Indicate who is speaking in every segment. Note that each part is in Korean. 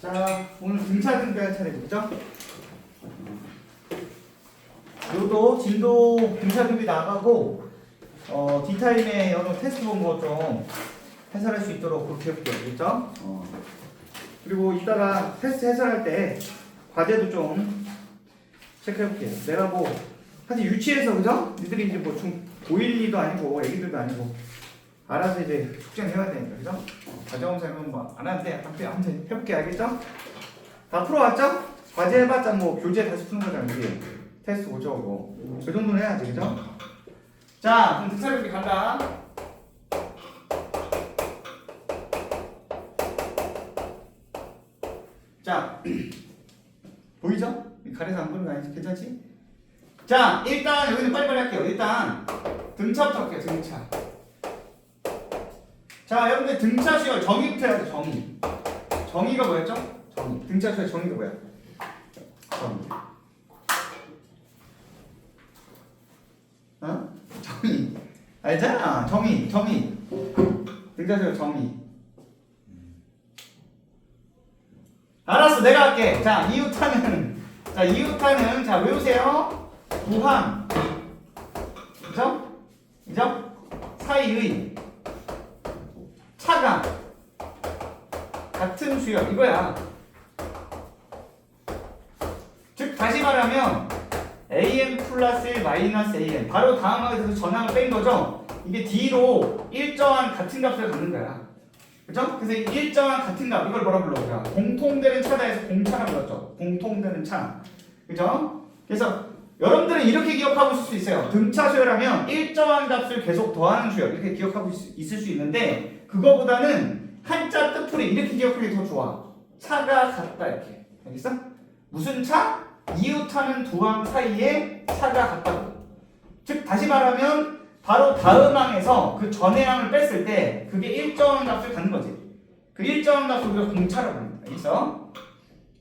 Speaker 1: 자, 오늘 등차 등비할 차례죠, 그죠? 요도 진도 등차 등비 나가고 D타임에 여러 테스트 본 거 좀 해설할 수 있도록 그렇게 해볼게요, 그죠? 그리고 이따가 테스트 해설할 때 과제도 좀 체크해볼게요. 내가 뭐 사실 유치해서 그죠? 니들이 이제 뭐 고1이도 아니고 애기들도 아니고 알아서 이제 숙제는 해야 되니까 그죠? 과제검사는 뭐 안 하는데 아무튼 해볼게. 알겠죠? 다 풀어왔죠? 과제 해봤자 뭐 교재 다시 푸는 거잖아. 이게 테스트 고쳐오고 그 정도는 해야지 그죠? 자 그럼 등차력이 간다. 자 보이죠? 가려서 안 보는 거 아니지? 괜찮지? 자 일단 여기는 빨리빨리 할게요. 일단 등차부터 할게요. 등차. 자 여러분들 등차 시험 정의부터 해야 돼. 정의. 정의가 뭐였죠? 정의. 등차 시험 정의가 뭐야? 정의. 어? 정의. 알잖아. 정의. 정의. 등차 시험 정의. 알았어. 내가 할게. 자 이웃하는 자 외우세요. 부항. 그죠? 그죠? 사이의 차가 같은 수열 이거야. 즉 다시 말하면 am 플러스 1 마이너스 am 바로 다음 항에서 전항을 뺀 거죠. 이게 d로 일정한 같은 값을 갖는 거야. 그죠? 그래서 일정한 같은 값 이걸 뭐라 불러? 우리가 공통되는 차다 해서 공차라 불렀죠. 공통되는 차. 그죠? 그래서 여러분들은 이렇게 기억하고 있을 수 있어요. 등차 수열하면 일정한 값을 계속 더하는 수열 이렇게 기억하고 있을 수 있는데 그거보다는 한자 뜻풀이 이렇게 기억하는 게 더 좋아. 차가 같다 이렇게. 알겠어? 무슨 차? 이웃하는 두 항 사이에 차가 같다고. 즉 다시 말하면 바로 다음 항에서 그 전의 항을 뺐을 때 그게 일정한 값을 갖는 거지. 그 일정한 값을 우리가 공차라고 합니다. 알겠어?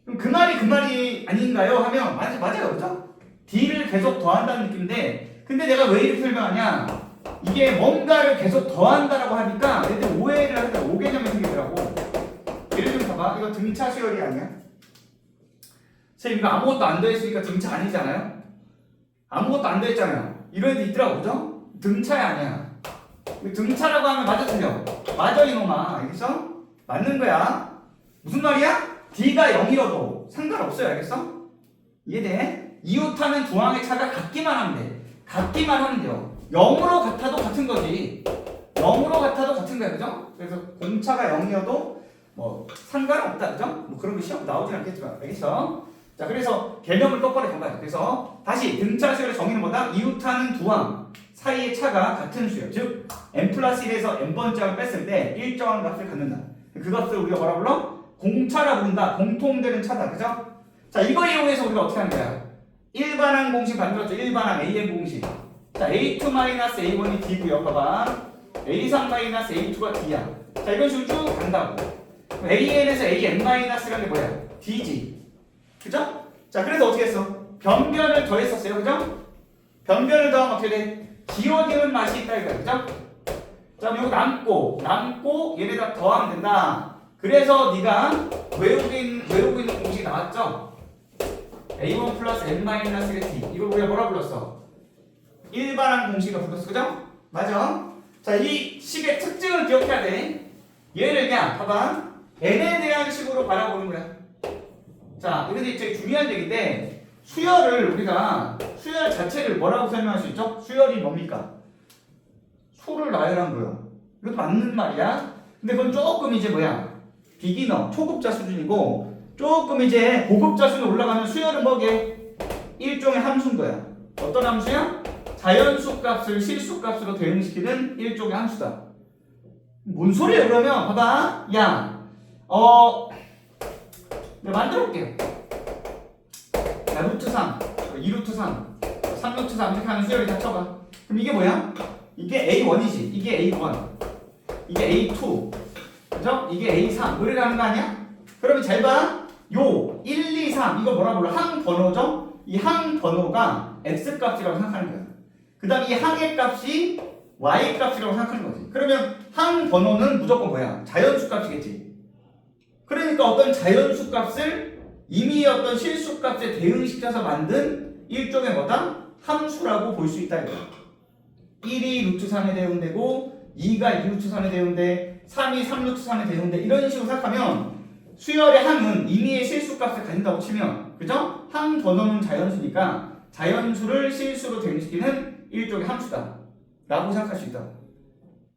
Speaker 1: 그럼 그 말이 아닌가요? 하면 맞아요. 그죠? D를 계속 더한다는 느낌인데 근데 내가 왜 이렇게 설명하냐? 이게 뭔가를 계속 더한다라고 하니까 애들 오해를 하니까 오개념이 생기더라고. 예를 들면 봐봐. 이거 등차 수열이 아니야? 선생님 이거 아무것도 안 더했으니까 등차 아니잖아요? 아무것도 안 더했잖아요. 이런 애들 있더라고. 그죠? 등차야 아니야. 등차라고 하면 맞아 틀려? 맞아 이놈아. 알겠어? 맞는 거야. 무슨 말이야? D가 0이라도 상관없어요. 알겠어? 이해돼? 이웃하는 두 항의 차가 같기만 하면 돼. 같기만 하면 돼요. 0으로 같아도 같은 거지. 0으로 같아도 같은 거야. 그죠? 그래서 공차가 0이어도 뭐 상관없다. 그죠? 뭐 그런 게 시험 나오진 않겠지만. 알겠어? 자, 그래서 개념을 똑바로 잡아야 돼. 그래서 다시 등차 수열의 정의는 뭐다? 이웃하는 두 항 사이의 차가 같은 수열. 즉 n 플러스 1에서 n번째 항을 뺐을 때 일정한 값을 갖는다. 그 값을 우리가 뭐라 불러? 공차라 부른다. 공통되는 차다. 그죠? 자, 이거 이용해서 우리가 어떻게 하는 거야? 일반항 공식 만들었죠. 일반항 am 공식. 자, a2-a1이 d고요. 봐봐. a3-a2가 d야. 자, 이런 식으로 쭉 간다고. an에서 an-라는 게 뭐야? d지. 그죠? 자, 그래서 어떻게 했어? 변변을 더했었어요. 그죠? 변변을 더하면 어떻게 돼? 지워지는 맛이 있다 이거야. 그죠? 자, 그럼 이거 남고 얘네가 더하면 된다. 그래서 네가 외우고 있는 공식이 나왔죠? a1 플러스 n-의 d 이걸 우리가 뭐라 불렀어? 일반항 공식이라고 불렀어. 그죠? 맞아. 자, 이 식의 특징을 기억해야 돼. 얘를 그냥 봐봐. n에 대한 식으로 바라보는 거야. 자, 이게 되게 중요한 얘기인데 우리가 수열 자체를 뭐라고 설명할 수 있죠? 수열이 뭡니까? 수를 나열한 거예요. 이것도 맞는 말이야. 근데 그건 조금 이제 뭐야? 비기너, 초급자 수준이고 조금 이제 고급자 수준 올라가면 수열은 뭐게? 일종의 함수인 거야. 어떤 함수야? 자연수 값을 실수 값으로 대응시키는 일종의 함수다. 뭔 소리야 그러면? 봐봐. 야, 내가 만들어 볼게요. 자, 루트 3, 2루트 3, 3루트 3 이렇게 하는 수열이 다 쳐봐. 그럼 이게 뭐야? 이게 A1이지. 이게 A1. 이게 A2. 그죠? 이게 A3. 노래를 하는 거 아니야? 그러면 잘 봐. 요 1, 2, 3 이거 뭐라 불러? 항 번호죠? 이 항 번호가 x 값이라고 생각하는 거야. 그 다음 이 항의 값이 y 값이라고 생각하는 거지. 그러면 항 번호는 무조건 뭐야? 자연수 값이겠지. 그러니까 그러니까 어떤 자연수 값을 이미 어떤 실수 값에 대응시켜서 만든 일종의 뭐다? 함수라고 볼 수 있다 이거야. 1이 루트 3에 대응되고 2가 2 루트 3에 대응돼 3이 3 루트 3에 대응돼 이런 식으로 생각하면 수열의 항은 임의의 실수값을 가진다고 치면 그죠? 항 더 넣는 자연수니까 자연수를 실수로 대응시키는 일종의 함수다 라고 생각할 수 있다.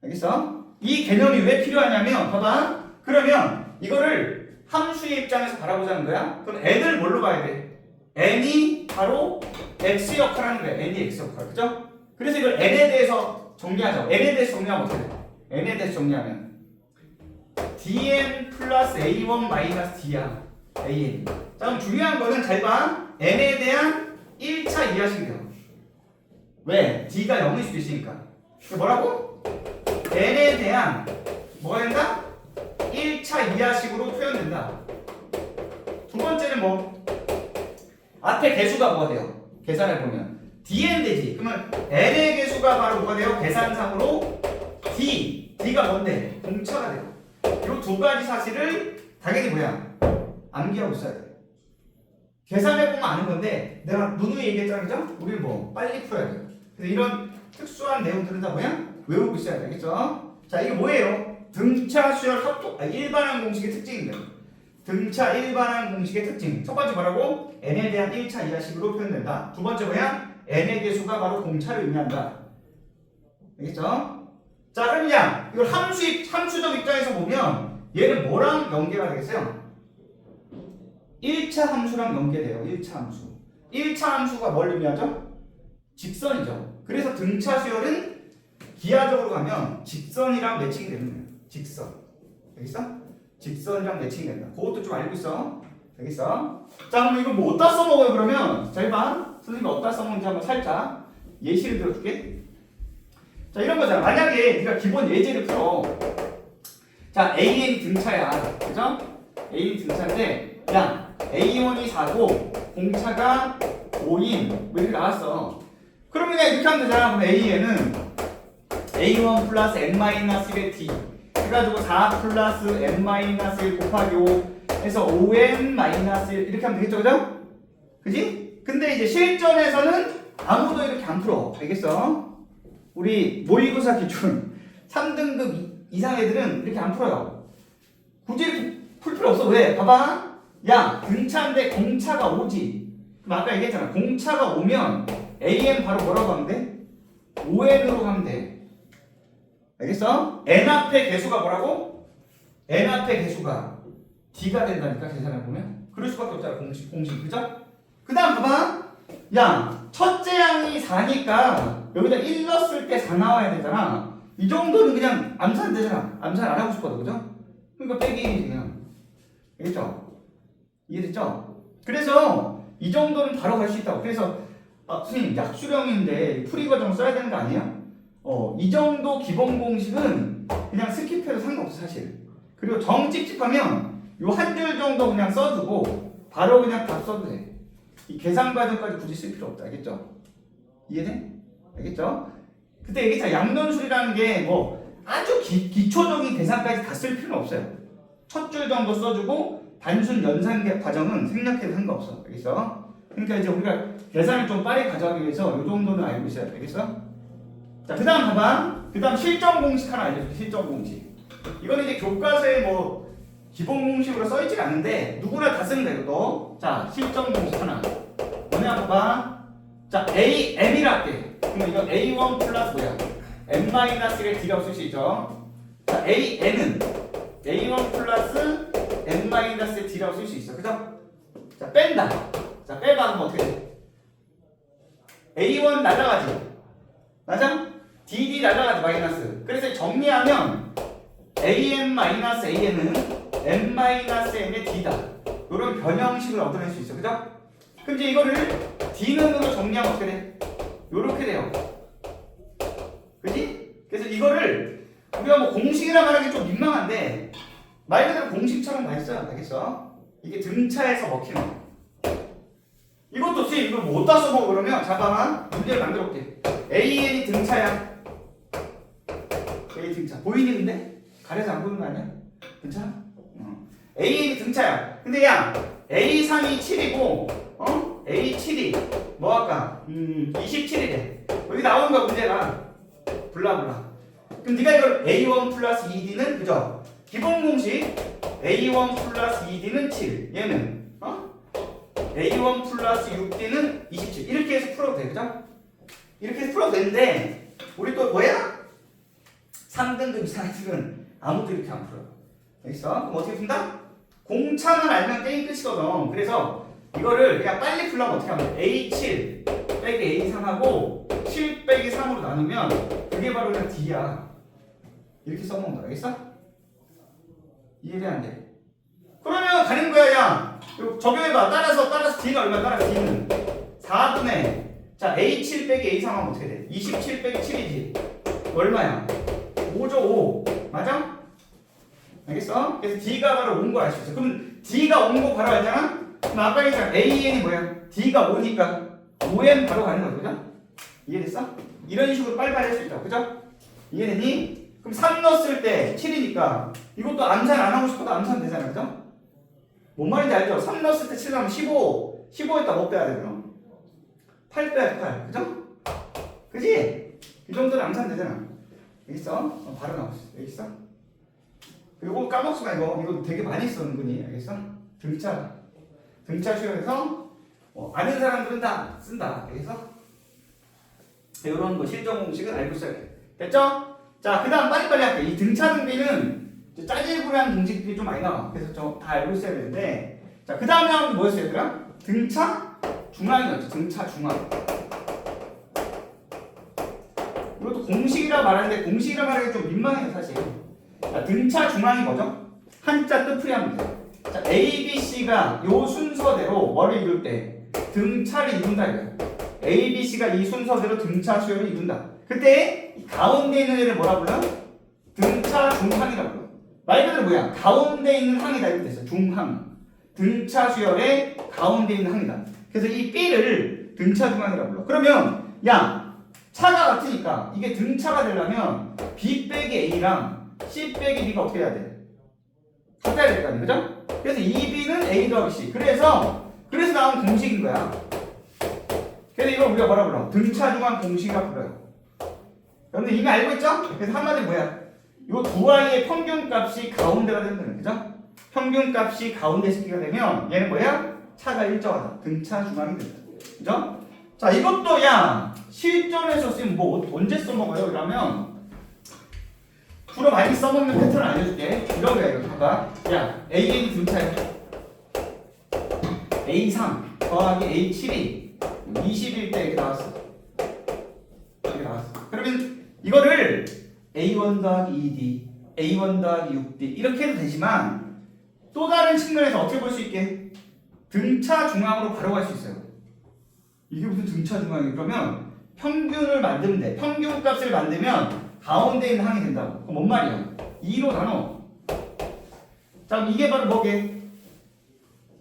Speaker 1: 알겠어? 이 개념이 왜 필요하냐면 봐봐. 그러면 이거를 함수의 입장에서 바라보자는 거야. 그럼 n을 뭘로 봐야 돼? n이 바로 x 역할하는 거야. n이 x 역할. 그죠? 그래서 이걸 n에 대해서 정리하자. n에 대해서 정리하면 어떻게 돼? n에 대해서 정리하면 dn 플러스 a1 마이너스 d야. an. 자, 그럼 중요한 거는 잘 봐. n에 대한 1차 이하식이에요. 왜? d가 0일 수도 있으니까. 뭐라고? n에 대한 뭐가 된다? 1차 이하식으로 표현된다. 두 번째는 뭐? 앞에 개수가 뭐가 돼요? 계산해보면 dn 되지. 그러면 n의 개수가 바로 뭐가 돼요? 계산상으로 d가 뭔데? 공차가 돼요. 이 두 가지 사실을 당연히 뭐야? 암기하고 있어야 돼. 계산해보면 아는 건데 내가 누누이 얘기했잖아. 그죠? 우리는 뭐 빨리 풀어야 돼. 그래서 이런 특수한 내용들은 다 뭐야? 외우고 있어야 되겠죠? 자, 이게 뭐예요? 등차 수열 합동 일반항 공식의 특징인데요. 등차 일반항 공식의 특징. 첫 번째 뭐라고? n에 대한 1차 이하식으로 표현된다. 두 번째 뭐야? n의 개수가 바로 공차를 의미한다. 알겠죠? 자, 그럼 그냥 이걸 함수적 입장에서 보면 얘는 뭐랑 연계가 되겠어요? 1차 함수랑 연계돼요. 1차 함수. 1차 함수가 뭘 의미하죠? 직선이죠. 그래서 등차 수열은 기하적으로 가면 직선이랑 매칭이 되는 거예요. 직선. 알겠어? 직선이랑 매칭이 된다. 그것도 좀 알고 있어. 알겠어? 자, 그럼 이거 뭐 어디다 써먹어요 그러면? 잘 봐. 선생님이 어디다 써먹는지 한번 살짝 예시를 들어줄게. 자, 이런 거잖아. 만약에 네가 기본 예제를 풀어. 자, AN이 등차야. 그죠? AN이 등차인데 야, A1이 4고 공차가 5인 뭐 이렇게 나왔어. 그러면 그냥 이렇게 하면 되잖아. 그럼 AN은 A1 플러스 N-1의 D 해가지고 4 플러스 N-1 곱하기 5 해서 5N-1 이렇게 하면 되겠죠? 그죠? 그지? 근데 이제 실전에서는 아무도 이렇게 안 풀어. 알겠어? 우리 모의고사 기준 3등급 이상 애들은 이렇게 안 풀어요. 굳이 이렇게 풀 필요 없어. 왜? 봐봐. 야, 등차인데 공차가 5지. 그럼 아까 얘기했잖아. 공차가 5면 AN 바로 뭐라고 하면 돼? 5N으로 하면 돼. 알겠어? n 앞에 개수가 뭐라고? n 앞에 개수가 d가 된다니까. 계산해보면 그럴 수밖에 없잖아. 공식 그죠? 그 다음 봐봐. 야, 첫째 양이 4니까 여기다 1 넣었을 때 4 나와야 되잖아. 이 정도는 그냥 암산 되잖아. 암산 안 하고 싶어도. 그죠? 그러니까 빼기 1이지 그냥. 알겠죠? 이해됐죠? 그래서 이 정도는 바로 갈 수 있다고. 그래서 선생님 약수령인데 풀이 과정 써야 되는 거 아니에요? 이 정도 기본 공식은 그냥 스킵해도 상관없어 사실. 그리고 정 찝찝하면 요 한 줄 정도 그냥 써주고 바로 그냥 답 써도 돼. 이 계산 과정까지 굳이 쓸 필요 없다. 알겠죠? 이해돼? 알겠죠? 그때 얘기했잖아. 양변술이라는 게 뭐 아주 기초적인 계산까지 다 쓸 필요는 없어요. 첫 줄 정도 써주고 단순 연산 과정은 생략해도 상관없어. 알겠어? 그러니까 이제 우리가 계산을 좀 빨리 가져가기 위해서 이 정도는 알고 있어야 돼. 알겠어? 자, 그 다음 봐봐. 그 다음 실전 공식 하나 알려줄게. 실전 공식. 이거는 이제 교과서에 뭐 기본 공식으로 써있지 않은데 누구나 다 쓰는 거예요. 너. 자, 실전 공식 하나. 뭐냐 봐봐. 자, AM이라 할게. 그럼 이거 A1 플러스 뭐야? N-1의 D라고 쓸 수 있죠. 자, AN은 A1 플러스 N-의 D라고 쓸 수 있어. 그죠? 자, 뺀다. 자, 빼봐. 그럼 어떻게 돼? A1 날라가지. 맞아? DD 날라가지 마이너스. 그래서 정리하면 AN-AN은 N-N의 D다. 이런 변형식을 얻어낼 수 있어. 그죠? 그럼 이제 이거를 D는으로 정리하면 어떻게 돼? 요렇게 돼요. 그지? 그래서 이거를 우리가 뭐 공식이라 말하기 좀 민망한데 말 그대로 공식처럼 다 했어요. 알겠어? 이게 등차에서 먹히는 거. 이것도 씨 이거 뭐 어디다 써먹어 그러면 잠깐만 문제를 만들어볼게. AN이 등차야. A 등차 보이니 근데? 가려서 안 보이는 거 아니야? 괜찮아? AN이 등차야. 근데 야 A3이 7이고 A7이 뭐 할까? 27이래. 여기 나오는 거야 문제가. 블라블라. 그럼 네가 이걸 A1 플러스 2D는 그죠? 기본 공식 A1 플러스 2D는 7. 얘는 A1 플러스 6D는 27. 이렇게 해서 풀어도 돼. 그죠? 이렇게 해서 풀어도 되는데 우리 또 뭐야? 3등급 이상 애들은 아무도 이렇게 안 풀어요. 알겠어? 그럼 어떻게 푼다? 공차만 알면 게임 끝이거든. 그래서 이거를 그냥 빨리 풀려면 어떻게 하면 돼? A7 빼기 A3하고 7 빼기 3으로 나누면 그게 바로 그냥 D야. 이렇게 써먹는 거야. 알겠어? 이해돼 안 돼? 그러면 가는 거야. 야 적용해봐. 따라서 D가 얼마? 따라서 D는 4분의 자 A7 빼기 A3 하면 어떻게 돼? 27 빼기 7이지. 얼마야? 5죠 5. 맞아? 알겠어? 그래서 D가 바로 온 거 알 수 있어. 그럼 D가 온 거 바로 알잖아? 그럼 아까 얘기했잖아. AN이 뭐야? D가 5니까 5N 바로 가는 거야. 그죠? 이해됐어? 이런 식으로 빨리빨리 할 수 있다. 그죠? 이해됐니? 그럼 3 넣었을 때 7이니까 이것도 암산 안 하고 싶어도 암산 되잖아. 그죠? 뭔 말인지 알죠? 3 넣었을 때 7 하면 15. 15에다 뭐 빼야 돼 그럼? 8 빼야 돼 8. 그죠? 그지? 이 정도는 암산 되잖아. 알겠어? 바로 나올 수 있어. 알겠어? 이거 까먹지 마. 이거 되게 많이 써 은근히. 알겠어? 등차 수열에서 아는 사람들은 다 쓴다. 알겠어? 이런 거 실전 공식은 알고 있어야 돼. 됐죠? 자, 그 다음 빨리빨리 할게. 이 등차 등비는 짜질구레한 공식들이 좀 많이 나와. 그래서 좀 다 알고 있어야 되는데, 자, 그 다음에 하는 게 뭐였어요, 얘들아? 등차 중앙이었죠. 등차 중앙. 이것도 공식이라 말하는데 공식이라 말하기 좀 민망해요, 사실. 자, 등차 중앙이 뭐죠? 한자 뜻풀이합니다. 자, A, B, C가 요 순서대로 뭐를 이룰 때 등차를 이룬다 이거야. A, B, C가 이 순서대로 등차 수열을 이룬다. 그때 이 가운데 있는 애를 뭐라 불러? 등차 중항이라고 불러. 말 그대로 뭐야? 가운데 있는 항이다 이렇게 됐어. 중항. 등차 수열의 가운데 있는 항이다. 그래서 이 B를 등차 중항이라고 불러. 그러면 야 차가 같으니까 이게 등차가 되려면 B 빼기 A랑 C 빼기 B가 어떻게 해야 돼? 같아야 될 거 아니야, 그죠? 그래서 2B는 A 더하기 C. 그래서 나온 공식인 거야. 그래서 이걸 우리가 뭐라 불러? 등차 중앙 공식이라고 불러요. 여러분들 이미 알고 있죠? 그래서 한마디로 뭐야? 이 두 아이의 평균값이 가운데가 되는 거예요, 그죠? 평균값이 가운데 시기가 되면 얘는 뭐야? 차가 일정하다. 등차 중앙이 된다. 그죠? 자, 이것도 야 실전에서 쓰면 뭐 언제 써먹어요? 그러면 주로 많이 써먹는 패턴을 알려줄게. 이런 거야, 이거 봐봐. 야, AN이 등차야. A3 더하기 A7이 21대 이렇게 나왔어. 이렇게 나왔어. 그러면 이거를 A1 더하기 2D, A1 더하기 6D 이렇게 해도 되지만 또 다른 측면에서 어떻게 볼 수 있게? 등차 중앙으로 바로 갈 수 있어요. 이게 무슨 등차 중앙이에요? 그러면 평균을 만들면 돼. 평균값을 만들면 가운데 있는 항이 된다고. 그럼 뭔 말이야? 2로 나눠. 자, 그럼 이게 바로 뭐게?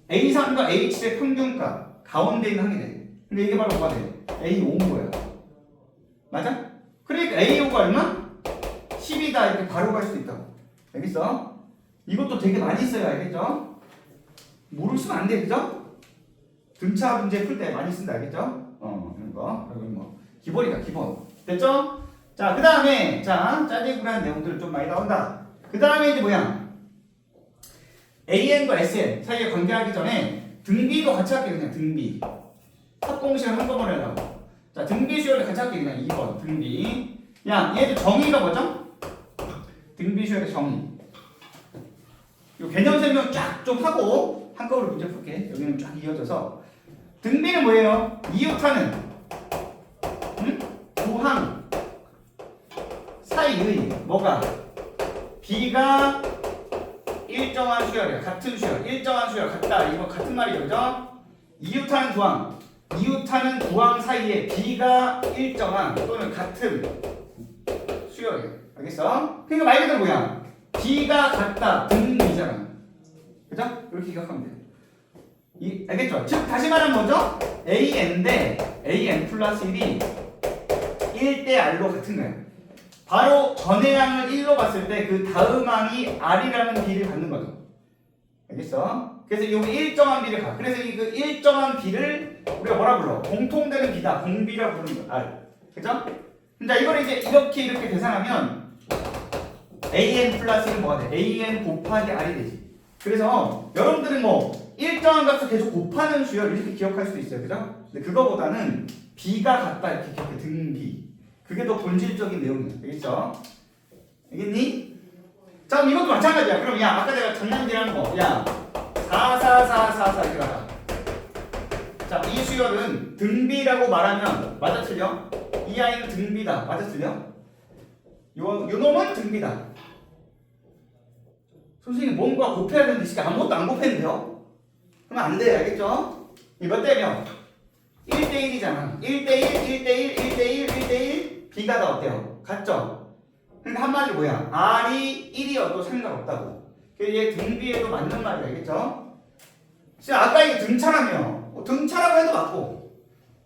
Speaker 1: A3과 A7의 평균값 가운데 있는 항이 돼. 근데 이게 바로 뭐가 돼? A5인 거야. 맞아? 그러니까 A5가 얼마? 10이다 이렇게 바로 갈 수 있다고. 알겠어? 이것도 되게 많이 써요. 알겠죠? 모르 쓰면 안 돼. 그죠? 등차 문제 풀 때 많이 쓴다. 알겠죠? 이런 거. 그리고 뭐 기본이다. 기본. 됐죠? 자, 그 다음에 자 짜질구레한 내용들은 좀 많이 나온다. 그 다음에 이제 뭐야? AN과 SN 사이에 관계하기 전에 등비도 같이 할게요. 그냥 등비. 합공식을 한꺼번에 하려고. 자, 등비 수열을 같이 할게요. 그냥 2번 등비. 야, 얘들 정의가 뭐죠? 등비 수열의 정의. 요 개념 설명 쫙 좀 하고 한꺼번에 문제 풀게. 여기는 쫙 이어져서 등비는 뭐예요? 이웃하는 두항 사이의 뭐가? B가 일정한 수열이야. 같은 수열. 일정한 수열 같다. 이거 같은 말이죠. 그죠? 이웃하는 두항 사이에 B가 일정한 또는 같은 수열이야. 알겠어? 그러니까 말 그대로 뭐야? B가 같다. 등비잖아. 그죠? 이렇게 기억하면 돼요. 알겠죠? 즉 다시 말하면 뭐죠? AN 대 AN 플러스 1이 1대 R로 같은 거야. 바로 전의 항을 1로 봤을 때 그 다음 항이 R이라는 B를 갖는 거죠. 알겠어? 그래서 여기 일정한 비를 가. 그래서 이 그 일정한 비를 우리가 뭐라 불러? 공통되는 비다. 공비라고 부르는 거야. R. 그죠? 자, 이걸 이제 이렇게 계산하면 AN 플러스는 뭐가 돼? AN 곱하기 R이 되지. 그래서 여러분들은 뭐 일정한 값을 계속 곱하는 수열 이렇게 기억할 수도 있어요. 그죠? 근데 그거보다는 B가 같다 이렇게 기억해. 등비. 그게 더 본질적인 내용이야. 알겠죠? 알겠니? 자, 그럼 이것도 마찬가지야. 그럼 야, 아까 내가 장난질한 거. 야, 4, 4, 4, 4, 4 이렇게 가자. 자, 이 수열은 등비라고 말하면 맞아 틀려? 이 아이는 등비다. 맞아 틀려? 요 놈은 등비다. 선생님 뭔가 곱해야 되는데 지금 아무것도 안 곱했는데요? 그러면 안 돼. 알겠죠? 이 몇 대 몇? 1대1이잖아. 1대1, 1대1, 1대1, 1대1. B가 다 어때요? 같죠? 그러니까 한마디로 뭐야? R이 1이어도 상관없다고. 그래서 얘 등비에도 맞는 말이야. 알겠죠? 지금 아까 이게 등차라며. 등차라고 해도 맞고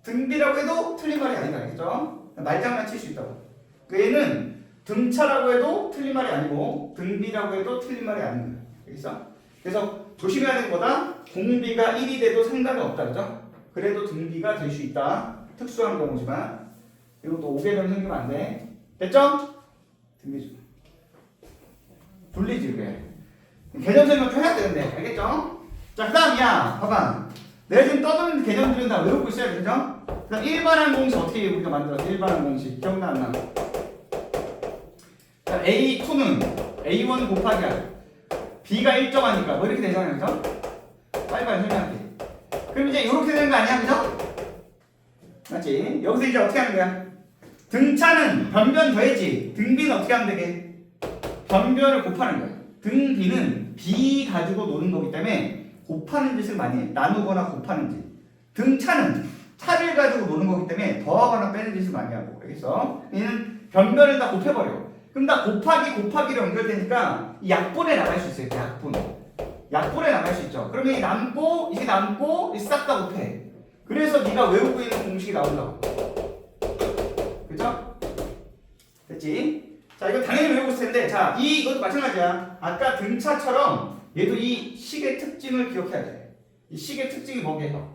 Speaker 1: 등비라고 해도 틀린 말이 아니다. 알겠죠? 말장난 칠 수 있다고. 얘는 등차라고 해도 틀린 말이 아니고 등비라고 해도 틀린 말이 아닙니다. 알겠어? 그래서 조심해야 되는 거다. 공비가 1이 돼도 상관이 없다. 그죠? 그래도 등비가 될 수 있다. 특수한 경우지만 이것도 5개념 생기면 안 돼. 됐죠? 등비 돌리지 그래. 개념 설명 좀 해야 되는데. 알겠죠? 자, 그 다음이야. 봐봐. 내가 지금 떠드는 개념들은 다 외우고 있어야 되죠? 그 다음 일반항 공식 어떻게 우리가 만들었어? 일반항 공식. 기억나 안 나? 자, A2는 A1 곱하기 R. B가 일정하니까 뭐 이렇게 되잖아요. 그죠? 빨리빨리 설명할게. 그럼 이제 이렇게 되는 거 아니야? 그죠? 맞지? 여기서 이제 어떻게 하는 거야? 등차는 변변 더해지. 등비는 어떻게 하면 되게? 변변을 곱하는 거야. 등비는 B 가지고 노는 거기 때문에 곱하는 짓을 많이 해. 나누거나 곱하는 짓. 등차는 차를 가지고 노는 거기 때문에 더하거나 빼는 짓을 많이 하고. 알겠어? 얘는 변변을 다 곱해버려. 그럼 다 곱하기로 연결되니까 이 약분에 나갈 수 있어요. 약분에 나갈 수 있죠. 그러면 이게 남고 이게 싹 다 곱해. 그래서 네가 외우고 있는 공식이 나온다고. 그죠? 됐지? 자, 이거 당연히 외우고 있을 텐데, 자, 이것도 마찬가지야. 아까 등차처럼 얘도 이 식의 특징을 기억해야 돼. 이 식의 특징이 뭐게요?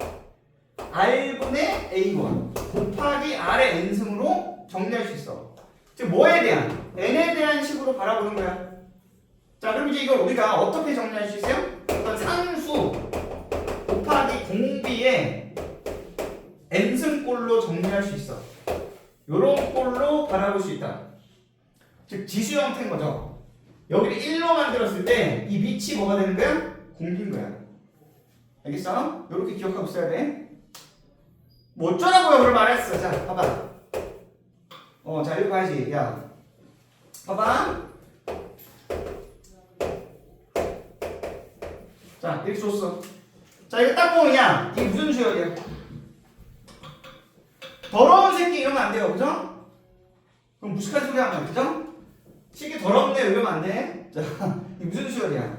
Speaker 1: R분의 A1 곱하기 R의 n승으로 정리할 수 있어. 즉 뭐에 대한? n에 대한 식으로 바라보는 거야. 자, 그럼 이제 이걸 우리가 어떻게 정리할 수 있어요? 어떤 상수 곱하기 공비의 n승꼴로 정리할 수 있어. 요런 꼴로 바라볼 수 있다. 즉 지수 형태인 거죠. 여기를 1로 만들었을 때 이 밑이 뭐가 되는 거야? 공비인 거야. 알겠어? 요렇게 기억하고 있어야 돼. 뭐 어쩌라고요? 그걸 말했어. 자, 봐봐. 자, 이거 봐야지. 야, 봐봐. 자, 이렇게 줬어. 자, 이거 딱 보면 야, 이게 무슨 수열이야? 더러운 새끼 이러면 안 돼요. 그죠? 그럼 무식한 소리 하면 그죠? 식이 더럽네 이러면 안 돼. 자, 이게 무슨 수열이야?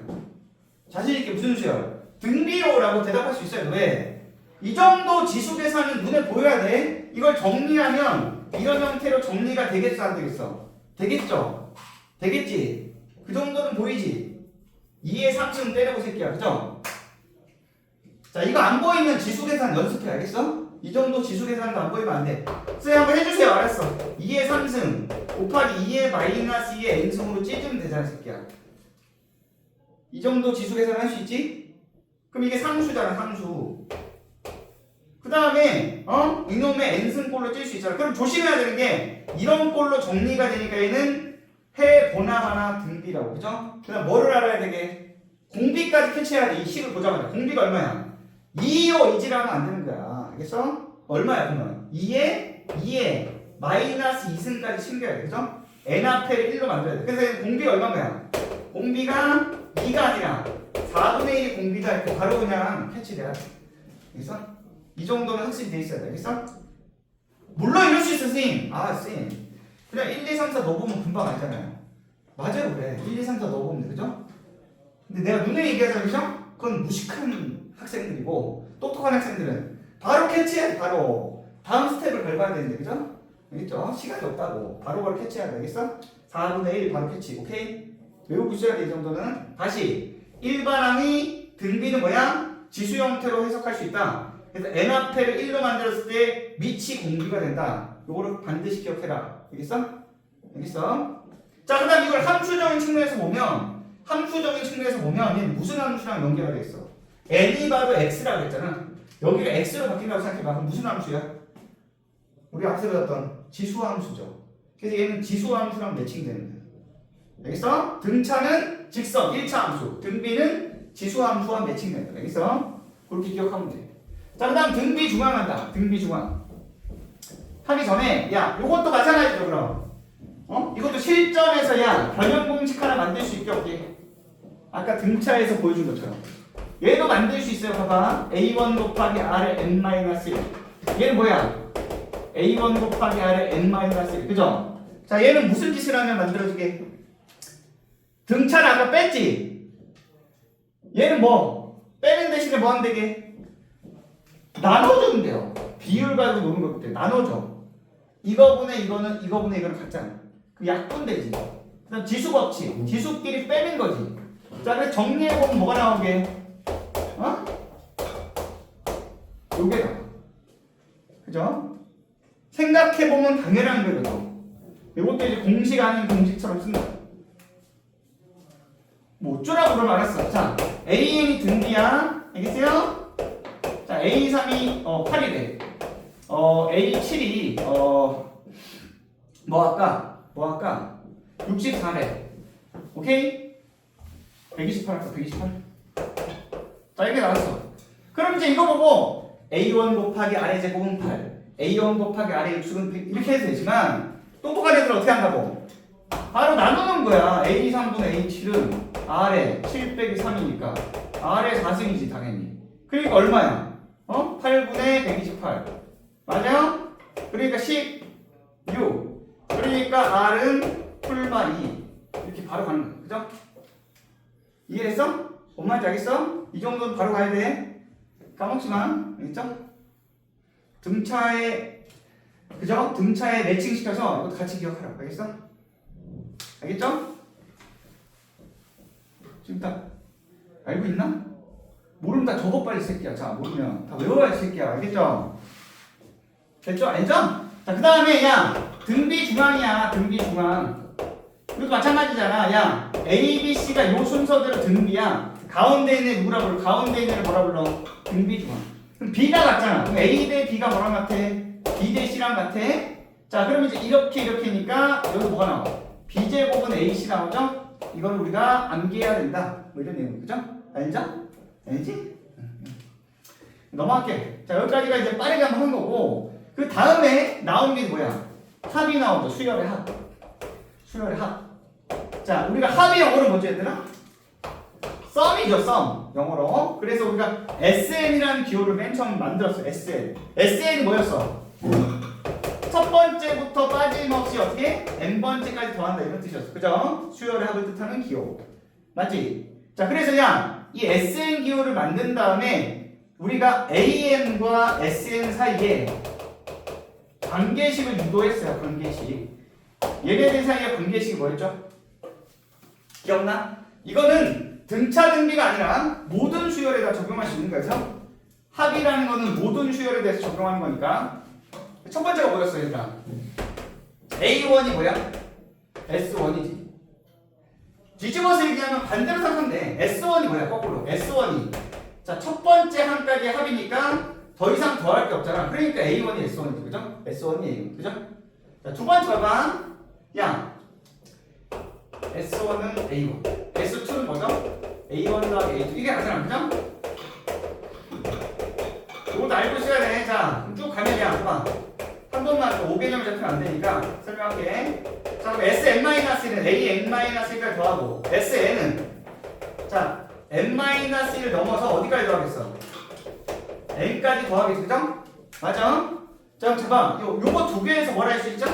Speaker 1: 자신있게 무슨 수열? 등비로라고 대답할 수 있어요. 왜? 이 정도 지수 계산은 눈에 보여야 돼. 이걸 정리하면 이런 형태로 정리가 되겠어 안 되겠어? 되겠죠? 되겠지? 그 정도는 보이지? 2의 3층 때려고 새끼야. 그죠? 자, 이거 안 보이면 지수 계산 연습해. 알겠어? 이 정도 지수 계산도 안 보이면 안 돼. 쌤 한번 해주세요. 알았어. 2의 3승 곱하기 2의 마이너스 2의 n승으로 찢으면 되잖아 새끼야. 이 정도 지수 계산 할 수 있지? 그럼 이게 상수잖아. 상수. 그 다음에 이놈의 n승꼴로 찔 수 있잖아. 그럼 조심해야 되는 게 이런 꼴로 정리가 되니까 얘는 해보나마나 등비라고. 그죠? 그 다음 뭐를 알아야 되게? 공비까지 캐치해야 돼. 이 식을 보자마자. 공비가 얼마야? 2요 이지라면 안 되는 거야. 알겠어? 얼마야 그러면? 2에 마이너스 2승까지 챙겨야 돼. 그죠? n 앞에를 1로 만들어야 돼. 그래서 공비가 얼마인 거야? 공비가 2가 아니라 4분의 1이 공비다 이렇게 바로 그냥 캐치돼야 돼. 알겠어? 이 정도는 확실히 돼 있어야 돼. 알겠어? 물론 이럴 수 있어 선생님. 쌤 그냥 1, 2, 3, 4 넣어보면 금방 알잖아요. 맞아요 그래. 1, 2, 3, 4 넣어보면 돼. 그죠? 근데 내가 눈에 얘기하자. 그죠? 그건 무식한 학생들이고 똑똑한 학생들은 바로 캐치해. 바로 다음 스텝을 밟아야 되는데. 그죠? 알겠죠? 시간이 없다고. 바로 캐치해야 돼. 알겠어? 4분의 1 바로 캐치. 오케이? 외우고 있어야 돼. 이 정도는. 다시 일반항이 등비는 뭐야? 지수 형태로 해석할 수 있다. 그래서 n 앞에를 1로 만들었을 때 밑이 공비가 된다. 요거를 반드시 기억해라. 알겠어? 알겠어? 자, 그 다음 이걸 함수적인 측면에서 보면 얘는 무슨 함수랑 연계가 돼 있어? n이 바로 x라고 했잖아. 여기가 x로 바뀐다고 생각해봐. 그럼 무슨 함수야? 우리 앞서 배웠던 지수함수죠. 그래서 얘는 지수함수랑 매칭되는 거야. 알겠어? 등차는 직선 1차 함수, 등비는 지수함수와 매칭된다. 알겠어? 그렇게 기억하면 돼. 자, 그 다음 등비 중앙한다. 등비 중앙 하기 전에 야 요것도 마찬가지죠. 그럼 이것도 실전에서 야 변형 공식 하나 만들 수 있게 없게 아까 등차에서 보여준 것처럼 얘도 만들 수 있어요. 봐봐. a1 곱하기 r의 n-1 얘는 뭐야? a1 곱하기 r의 n-1 그죠? 자, 얘는 무슨 짓을 하면 만들어지게? 등차를 아까 뺐지? 얘는 뭐? 빼는 대신에 뭐 하면 되게? 나눠주면 돼요. 비율 가지고 노는 거기 때문에 나눠줘. 이거분의 이거는 이거분의 이거는 같잖아. 그 약분되지. 그다음 지수 법칙. 지수끼리 빼는 거지. 자, 그래서 정리해보면 뭐가 나오게? 요게 나와. 그죠? 생각해보면 당연한 거거든. 이것도 이제 공식 아닌 공식처럼 쓴다. 뭐 어쩌라고 그러면 알았어. 자, AN이 등비야. 알겠어요? 자, A3이 8이래. A7이 뭐 할까? 64래. 오케이? 128 할까? 128? 자, 이렇게 나왔어. 그럼 이제 이거 보고 A1 곱하기 R의 제곱은 8, A1 곱하기 R의 육수는 100 이렇게 해도 되지만 똑똑한 애들은 어떻게 한다고? 바로 나누는 거야. A3분의 A7은 R의 7 빼기 3이니까 R의 4승이지 당연히. 그러니까 얼마야? 8분의 128 맞아요? 그러니까 16 그러니까 R은 풀마 2 이렇게 바로 가는 거야. 그죠? 이해했어? 뭔 말인지 알겠어? 이 정도는 바로 가야 돼. 까먹지 마. 알겠죠? 등차에 그죠? 등차에 매칭시켜서 이것도 같이 기억하라고. 알겠어? 알겠죠? 지금 다 알고 있나? 모르면 다 적어 빨리 새끼야. 자, 모르면 다 외워야 새끼야. 알겠죠? 됐죠? 알죠? 자, 그 다음에 야 등비 중앙이야. 등비 중앙. 이것도 마찬가지잖아. 야 A, B, C가 요 순서대로 등비야. 가운데 있는 누구라 불러? 가운데 있는 애를 뭐라 불러? 등비 중앙. 그럼 B가 같잖아. 그럼 A 대 B가 뭐랑 같아? B 대 C랑 같아? 자, 그럼 이제 이렇게니까 여기 뭐가 나와? B제곱은 AC 나오죠? 이걸 우리가 암기해야 된다. 뭐 이런 내용. 그죠? 알죠? 알지? 넘어갈게. 자, 여기까지가 이제 빠르게 한번 한 거고 그 다음에 나온 게 뭐야? 합이 나오죠. 수열의 합. 수열의 합. 자, 우리가 합의 영어로 뭐죠, 얘들아? 썸이죠, 썸. 영어로. 그래서 우리가 SN이라는 기호를 맨 처음 만들었어. SN. SN이 뭐였어? 첫 번째부터 빠짐없이 어떻게? n번째까지 더한다 이런 뜻이었어. 그죠? 수열의 합을 뜻하는 기호. 맞지? 자, 그래서 야, 이 SN 기호를 만든 다음에 우리가 AN과 SN 사이에 관계식을 유도했어요. 관계식. 얘네들 사이에 관계식이 뭐였죠? 기억나? 이거는 등차 등비가 아니라 모든 수열에다 적용할 수 있는 거죠. 합이라는 거는 모든 수열에 대해서 적용하는 거니까. 첫 번째가 뭐였어, 얘들아? A1이 뭐야? S1이지. 뒤집어서 얘기하면 반대로 생각하면 돼. S1이 뭐야? 거꾸로. S1이. 자, 첫 번째 한까지 합이니까 더 이상 더할 게 없잖아. 그러니까 A1이 S1이지. 그죠? S1이 A1. 그죠? 자, 두 번째 봐봐. 야, S1은 A1. S2는 뭐죠? A1 더하기 A2. 이게 맞잖아. 그죠? 이것도 알고 있어야 돼. 자, 쭉 가면 야, 봐봐. 한 번만 5개념을 잡히면 안 되니까 설명할게. 자, 그럼 Sn-1은 AN-1까지 더하고 Sn은 자, n-1을 넘어서 어디까지 더하겠어? n까지 더하겠어. 그죠? 맞아? 자, 잠깐 요거 두 개에서 뭘 할 수 있죠?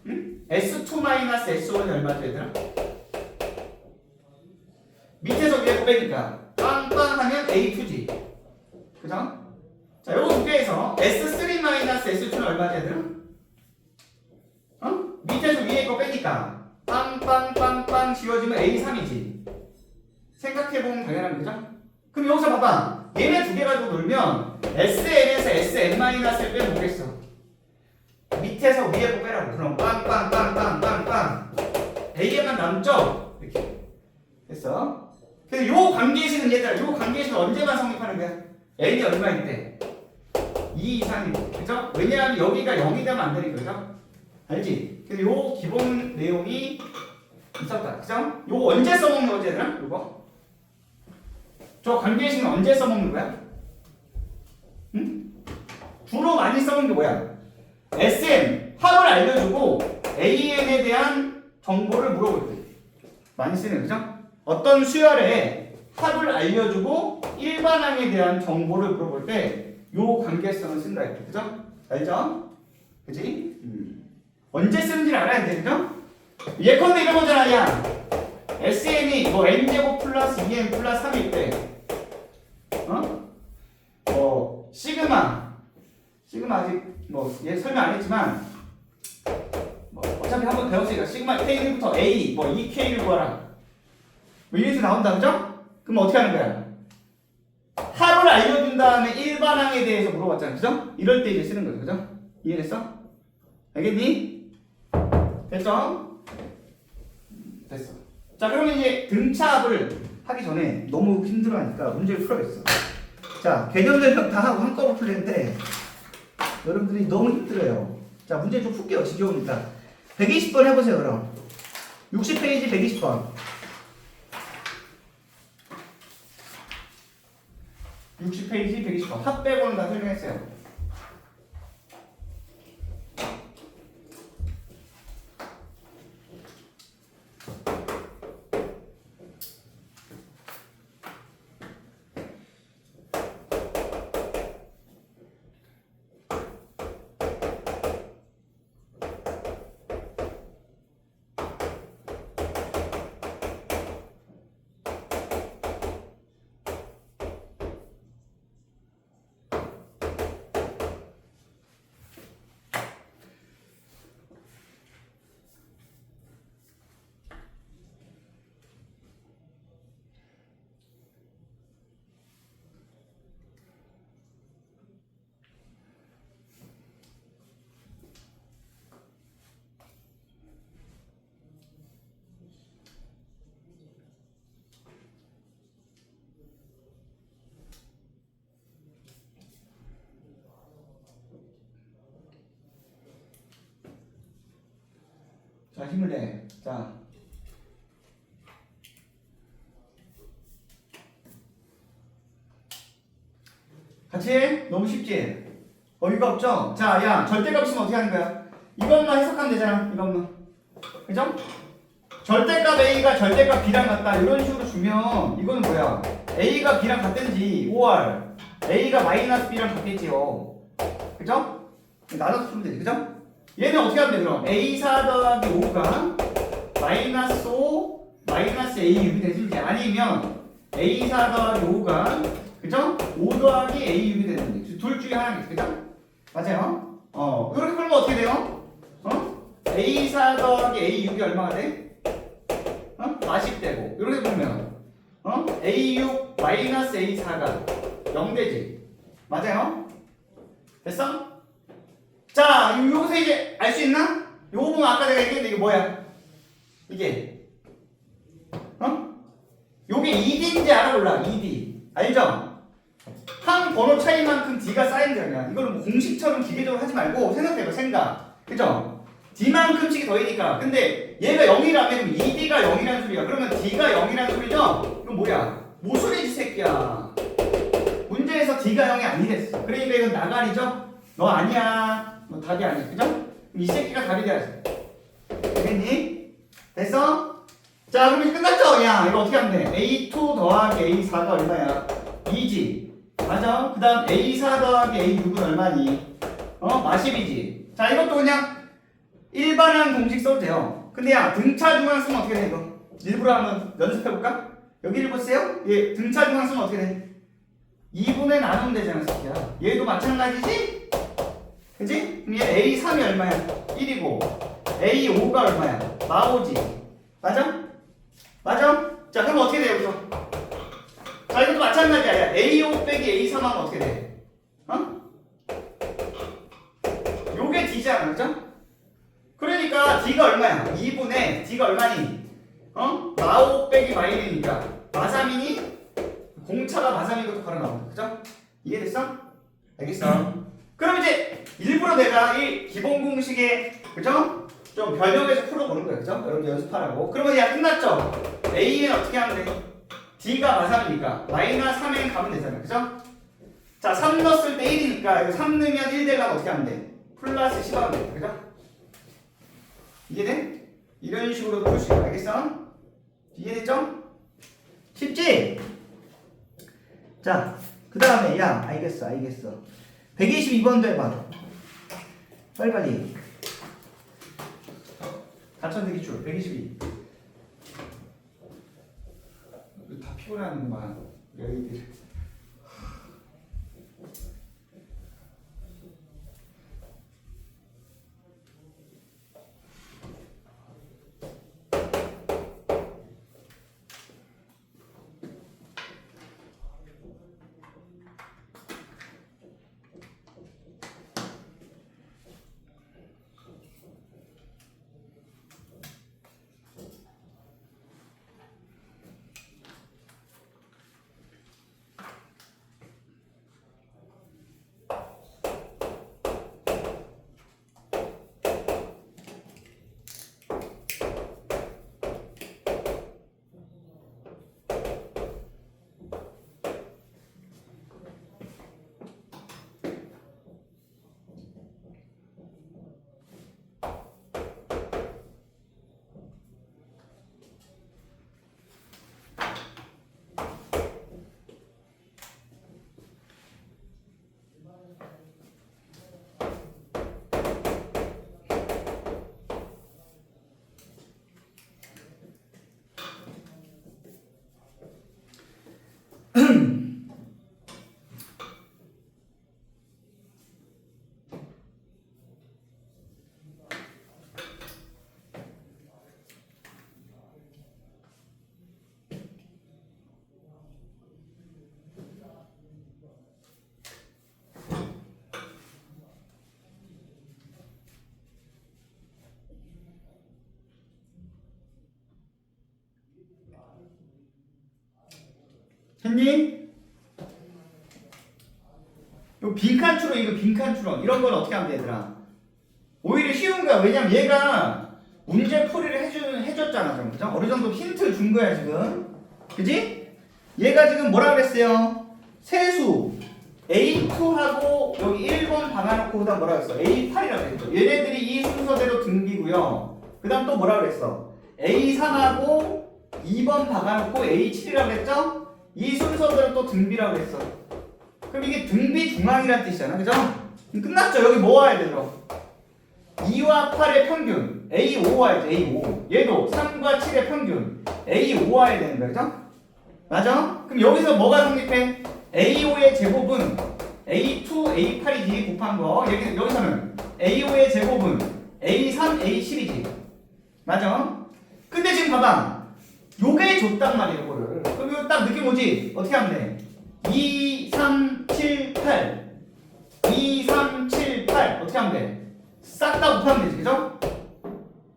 Speaker 1: 응? S2-S1이 얼마죠, 얘들아? 밑에서 위에 빼니까 빵빵 하면 A2지. 그죠? 자, 요거 두 개에서 S3-S2는 얼마지, 얘들아? 밑에서 위에 거 빼니까 빵빵빵빵 지워지면 A3이지. 생각해보면 당연한 거죠? 그럼 여기서 봐봐. 얘네 두 개 가지고 놀면 SN에서 SN-을 빼면 뭐겠어? 밑에서 위에 거 빼라고. 그럼 빵빵빵빵빵빵 A에만 남죠? 이렇게 됐어. 그래서 요 관계식은 얘들아, 요 관계식은 언제만 성립하는 거야? N이 얼마일 때? 2 이상일 때. 그죠? 왜냐하면 여기가 0이 되면 안 되니까. 그죠? 알지? 그래서 요 기본 내용이 있었다. 그죠? 요거 언제 써먹는 거지 얘들아? 요거? 저 관계식은 언제 써먹는 거야? 응? 주로 많이 써먹는 게 뭐야? SM, 합을 알려주고 AN에 대한 정보를 물어볼 때 많이 쓰는 거죠? 어떤 수열에 합을 알려주고 일반항에 대한 정보를 물어볼 때 요 관계성을 쓴다 이렇게. 그죠? 알죠? 그지? 언제 쓰는지를 알아야 돼. 그죠? 예컨대 이런 거잖아. 야 SN이 뭐 n제곱 플러스 2n 플러스 3일 때 시그마 아직 뭐 얘 설명 안 했지만 뭐 어차피 한번 배웠으니까 시그마 K부터 A 뭐 2K를 구하라 뭐 이래서 나온다. 그죠? 그럼 어떻게 하는 거야? 합을 알려준 다음에 일반항에 대해서 물어봤잖아. 그죠? 이럴 때 이제 쓰는 거죠. 그죠? 이해됐어? 알겠니? 됐죠? 됐어. 자, 그러면 이제 등차합을 하기 전에 너무 힘들어하니까 문제를 풀어야겠어. 자, 개념 설명 다 하고 한꺼번에 풀리는데 여러분들이 너무 힘들어요. 자, 문제 좀 풀게요. 지겨우니까. 120번 해보세요, 그럼. 60페이지 120번. 60페이지 120번. 합 빼고는 다 설명했어요. 자, 힘을 내. 자. 같이 해? 너무 쉽지? 어이가 없죠? 자, 야, 절대값 있으면 어떻게 하는 거야? 이것만 해석하면 되잖아. 이것만. 그죠? 절대값 A가 절대값 B랑 같다. 이런 식으로 주면 이거는 뭐야? A가 B랑 같든지 5R A가 마이너스 B랑 같겠지요. 그죠? 나눠서 풀면 되지. 그죠? 얘는 어떻게 하면 돼 그럼? A4 더하기 5가 마이너스 5 마이너스 A6이 되든지 아니면 A4 더하기 5가 그죠? 5 더하기 A6이 되든지 둘 중에 하나겠지. 그죠? 맞아요? 이렇게 풀면 어떻게 돼요? A4 더하기 A6이 얼마가 돼? 40되고 이렇게 보면 A6 마이너스 A4가 0되지. 맞아요? 됐어? 자, 여기서 이제 알 수 있나? 요거 보면 아까 내가 얘기했는데 이게 뭐야? 이게 요게 2D인지 알아 몰라? 2D 알죠? 항 번호 차이만큼 D가 쌓이는 게 아니야. 이걸 뭐 공식처럼 기계적으로 하지 말고 생각해봐. 생각. 그죠? D만큼씩이 더이니까. 근데 얘가 0이라면 2D가 0이라는 소리야. 그러면 D가 0이라는 소리죠? 이건 뭐야? 모순이지 새끼야. 문제에서 D가 0이 아니랬어. 그러니까 이건 나가리죠? 너 아니야. 너 답이 아니야. 그죠? 이 새끼가 답이 돼야지. 되겠니? 됐어? 자, 그럼 이제 끝났죠? 야, 이거 어떻게 하면 돼? A2 더하기 A4가 얼마야? 2지. 맞아? 그 다음 A4 더하기 A6은 얼마니? 40이지. 자, 이것도 그냥 일반항 공식 써도 돼요. 근데 야, 등차 중앙 쓰면 어떻게 돼, 이거? 일부러 한번 연습해볼까? 여기를 보세요. 얘 등차 중앙 쓰면 어떻게 돼? 2분의 나누면 되잖아, 새끼야. 얘도 마찬가지지? 그치? 그럼 얘 A3이 얼마야? 1이고 A5가 얼마야? 4, 5지. 맞아? 맞아? 자, 그럼 어떻게 돼요, 여기서? 자, 이것도 마찬가지야. 야, A5 빼기 A3 하면 어떻게 돼? 어? 요게 D잖아, 그죠? 그러니까 D가 얼마야? 2분의 D가 얼마니? 마5 빼기 마1이니까 마3이니? 공차가 마3인 것도 바로 나온다, 그죠? 이해됐어? 알겠어? 그럼 이제 일부러 내가 이 기본 공식에, 그죠? 좀 변형해서 풀어보는 거야, 그죠? 여러분 연습하라고. 그러면 야, 끝났죠? A는 어떻게 하면 돼? D가 마3이니까 마이너스 3n 가면 되잖아, 그죠? 자, 3 넣었을 때 1이니까 이거 3 넣으면 1 되려면 어떻게 하면 돼? 플러스 10 하면 돼, 그죠? 이해돼? 이런 식으로 풀 수 있어, 알겠어? 이해됐죠? 쉽지? 자, 그 다음에 야, 알겠어 122번도 해봐. 빨리빨리. 가천대기 줄 122. 다 피곤하는구만 여기들. 했니? 요 빈칸 추론, 이거 빈칸 추론 이런 건 어떻게 하면 돼, 얘들아? 오히려 쉬운 거야. 왜냐면 얘가 문제 풀이를 해줬잖아, 좀, 그죠? 어느 정도 힌트를 준 거야 지금, 그지? 얘가 지금 뭐라 그랬어요? 세수 A2하고 여기 1번 박아놓고 그다음 뭐라 그랬어? A8이라고 그랬죠. 얘네들이 이 순서대로 등비고요. 그다음 또 뭐라 그랬어? A3하고 2번 박아놓고 A7이라고 그랬죠? 이 순서대로 또 등비라고 했어. 그럼 이게 등비 중앙이라는 뜻이잖아, 그죠? 끝났죠? 여기 뭐 와야 돼, 그럼? 2와 8의 평균 A5 와야지, A5. 얘도 3과 7의 평균 A5 와야 되는 거야, 그죠? 맞아? 그럼 여기서 뭐가 성립해? A5의 제곱은 A2, A8이지, 곱한 거. 여기서는 A5의 제곱은 A3, A10이지. 맞아? 근데 지금 봐봐. 요게 줬단 말이야, 이거를. 그럼 이거 딱 느낌 오지? 어떻게 하면 돼? 2, 3, 7, 8. 2, 3, 7, 8. 어떻게 하면 돼? 싹 다 곱하면 되지, 그죠?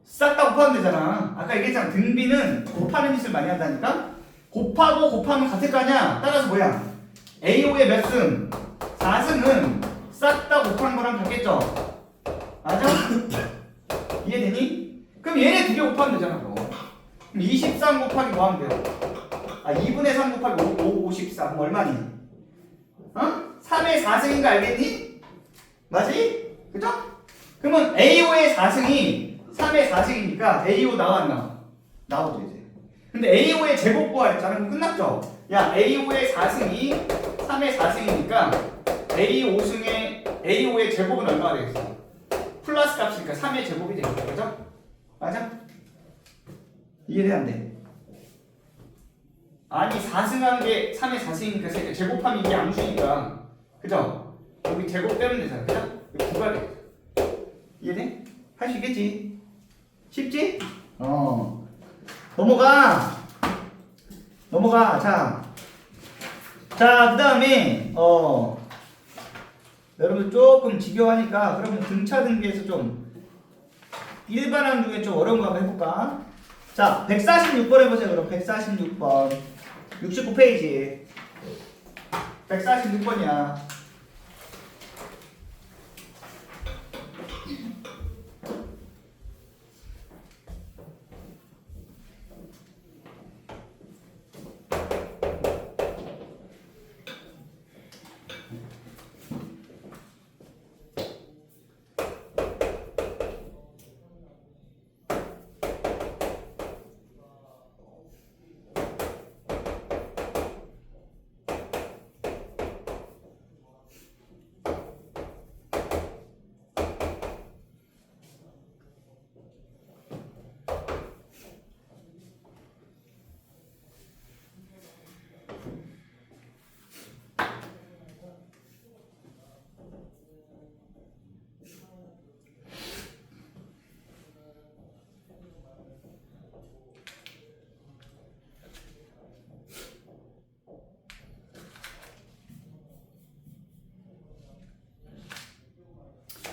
Speaker 1: 싹 다 곱하면 되잖아. 아까 얘기했잖아. 등비는 곱하는 짓을 많이 한다니까? 곱하고 곱하면 같을 거 아니야? 따라서 뭐야? A5의 몇 승? 4승은 싹 다 곱한 거랑 같겠죠? 맞아? 이해되니? 그럼 얘네 두 개 곱하면 되잖아, 그럼 23 곱하기 뭐 하면 돼요? 2분의 3 곱하기 54. 그럼 얼마니? 3의 4승인 거 알겠니? 맞지? 그죠? 그러면 A5의 4승이 3의 4승이니까 A5 나와 안 나와? 나오죠, 이제. 근데 A5의 제곱 구하랬잖아. 그럼 끝났죠? 야, A5의 4승이 3의 4승이니까 A5의 제곱은 얼마가 되겠어? 플러스 값이니까 3의 제곱이 되겠죠, 그죠? 맞아? 이해돼, 안 돼? 아니, 4승한 게 3의 4승이니까 제곱하면 이게 암수니까, 그죠? 여기 제곱 빼면 되잖아, 그죠? 여기 부가 되겠죠. 이해돼? 할 수 있겠지? 쉽지? 넘어가. 자, 자, 그 다음에 여러분 조금 지겨워하니까 그러면 등차 등비에서 좀 일반항 중에 좀 어려운 거 한번 해볼까? 자, 146번 해보세요. 그럼 146번 69페이지 146번이야.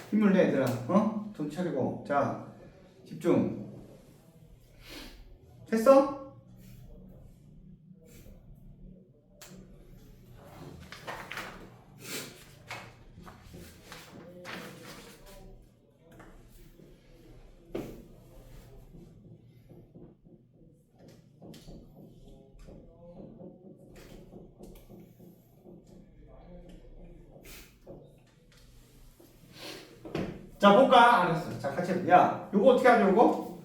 Speaker 1: 힘을 내 얘들아. 돈 차리고. 자, 집중. 됐어? 자, 볼까? 알았어. 자, 같이 해봐. 야, 요거 어떻게 하죠, 요거?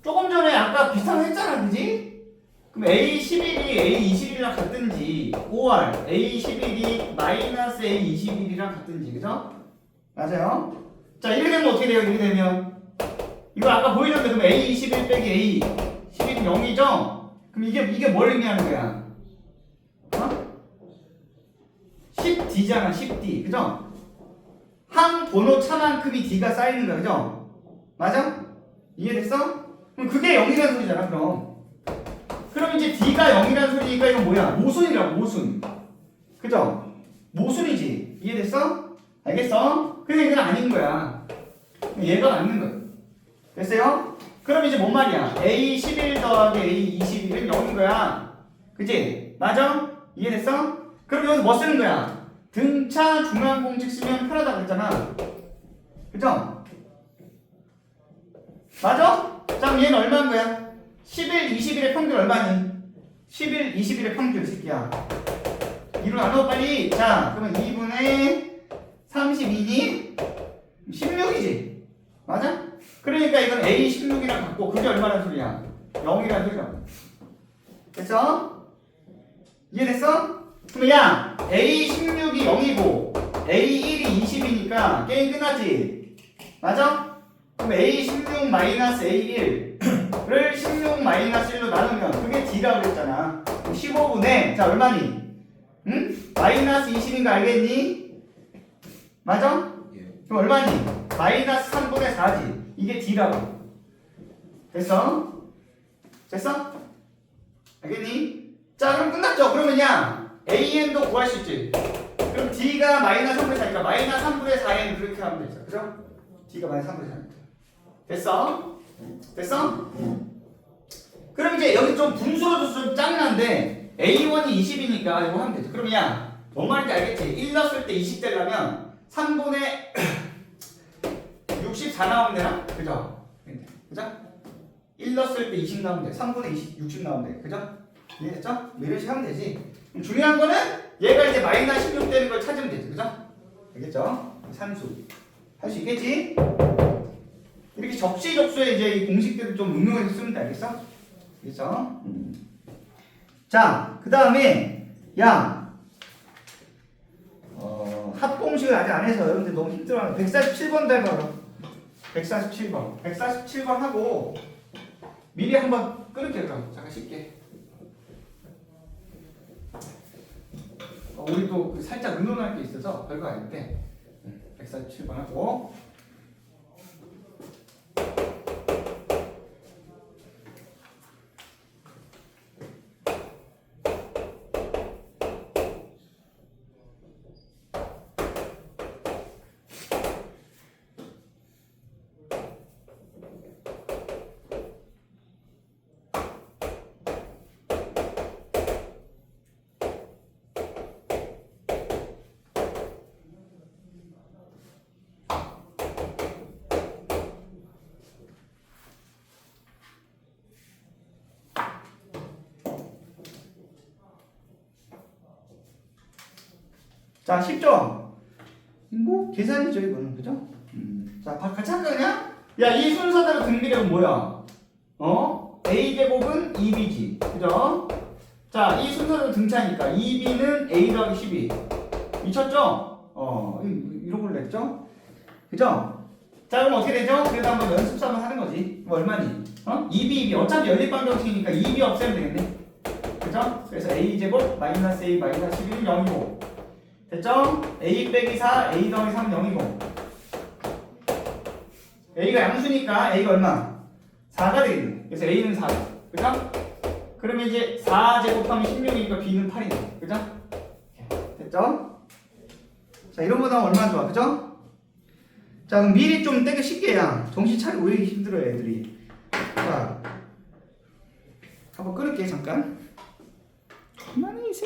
Speaker 1: 조금 전에 아까 비슷한 거 했잖아, 그지? 그럼 A11이 A21이랑 같든지, or A11이 마이너스 A21이랑 같든지, 그죠? 맞아요? 자, 이렇게 되면 어떻게 돼요, 이렇게 되면? 이거 아까 보이던데, 그럼 A21 빼기 A11이 0이죠? 그럼 이게 뭘 의미하는 거야? 10D잖아, 10D. 그죠? 항 번호 차만큼이 D가 쌓이는 거야, 그죠? 맞아? 이해됐어? 그럼 그게 0이라는 소리잖아, 그럼 이제 D가 0이라는 소리니까 이건 뭐야? 모순이라고, 모순. 그죠? 모순이지. 이해됐어? 알겠어? 근데 이건 아닌 거야. 얘가 맞는 거야. 됐어요? 그럼 이제 뭔 말이야? A11 더하기 A21은 0인 거야. 그치? 맞아? 이해됐어? 그럼 여기서 뭐 쓰는 거야? 등차 중앙 공식 쓰면 편하다 그랬잖아. 그죠? 맞아? 자, 그럼 얘는 얼마인 거야? 11, 21의 평균 얼마니? 11, 21의 평균 새끼야. 2로 나눠 빨리. 자, 그러면 2분의 32니? 16이지. 맞아? 그러니까 이건 A16이랑 같고 그게 얼마나 소리야? 0이라는 소리야. 됐어? 이해됐어? 그럼 야, A16이 0이고 A1이 20이니까 게임 끝났지? 맞아? 그럼 A16 마이너스 A1를 16 마이너스 1로 나누면 그게 D라고 그랬잖아. 15분의 자 얼마니? 응? 마이너스 20인 거 알겠니? 맞아? 그럼 얼마니? 마이너스 3분의 4지. 이게 D라고. 됐어? 됐어? 알겠니? 자, 그럼 끝났죠? 그러면 야 AN도 구할 수 있지. 그럼 D가 마이너스 3분의 4니까 마이너스 3분의 4N 그렇게 하면 되죠. 그죠? D가 마이너스 3분의 4니까. 됐어? 됐어? 그럼 이제 여기 좀 분수로도 좀 짱난데 A1이 20이니까 이거 하면 되죠. 그럼 야, 뭔 말인지 알겠지? 1 넣었을 때 20 되려면 3분의 64 나오면 되나? 그죠? 그죠? 1 넣었을 때 20 나오면 돼. 3분의 20, 60 나오면 돼. 그죠? 이해됐죠? 뭐 이런 식으로 하면 되지. 중요한 거는 얘가 이제 마이너스 16 되는 걸 찾으면 되죠. 그죠? 알겠죠? 산수. 할 수 있겠지? 이렇게 접시접수에 이제 이 공식들을 좀 응용해서 쓰면 돼. 알겠어? 알겠죠? 자, 그 다음에 야 합공식을 아직 안 해서 여러분들 너무 힘들어하는 147번도 해봐. 147번. 147번 하고 미리 한번 끊을게요. 그럼 잠깐 쉴게. 우리 또 살짝 의논할 게 있어서 별거 아닌데 147번 하고 자, 쉽죠? 뭐 계산이죠 이거는, 그죠? 자, 같이 할까 그냥? 야, 이 순서대로 등비례은 뭐야? a제곱은 2b지, 그죠? 자, 이 순서대로 등차니까 2b는 a 더하기 12 미쳤죠? 이런 걸 냈죠? 그죠? 자, 그럼 어떻게 되죠? 그래도 한번 연습삼아 하는 거지. 이거 얼마니? 2b 어차피 연립방정식이니까 2b 없애면 되겠네. 그죠? 그래서 a제곱 마이너스 a 마이너스 12는 0이고 됐죠? a 빼기 4 a 더하기 3은 0이고 a가 양수니까 a가 얼마? 4가 되겠네. 그래서 a는 4. 그죠? 그러면 이제 4 제곱하면 16이니까 b는 8이네. 그죠? 됐죠? 자, 이런 거 나오면 얼마나 좋아. 그죠? 자, 그럼 미리 좀 떼기 쉽게 야. 정신 차리고 왜 이렇게 힘들어요, 애들이. 자, 한번 끊을게, 잠깐. 가만히 있어.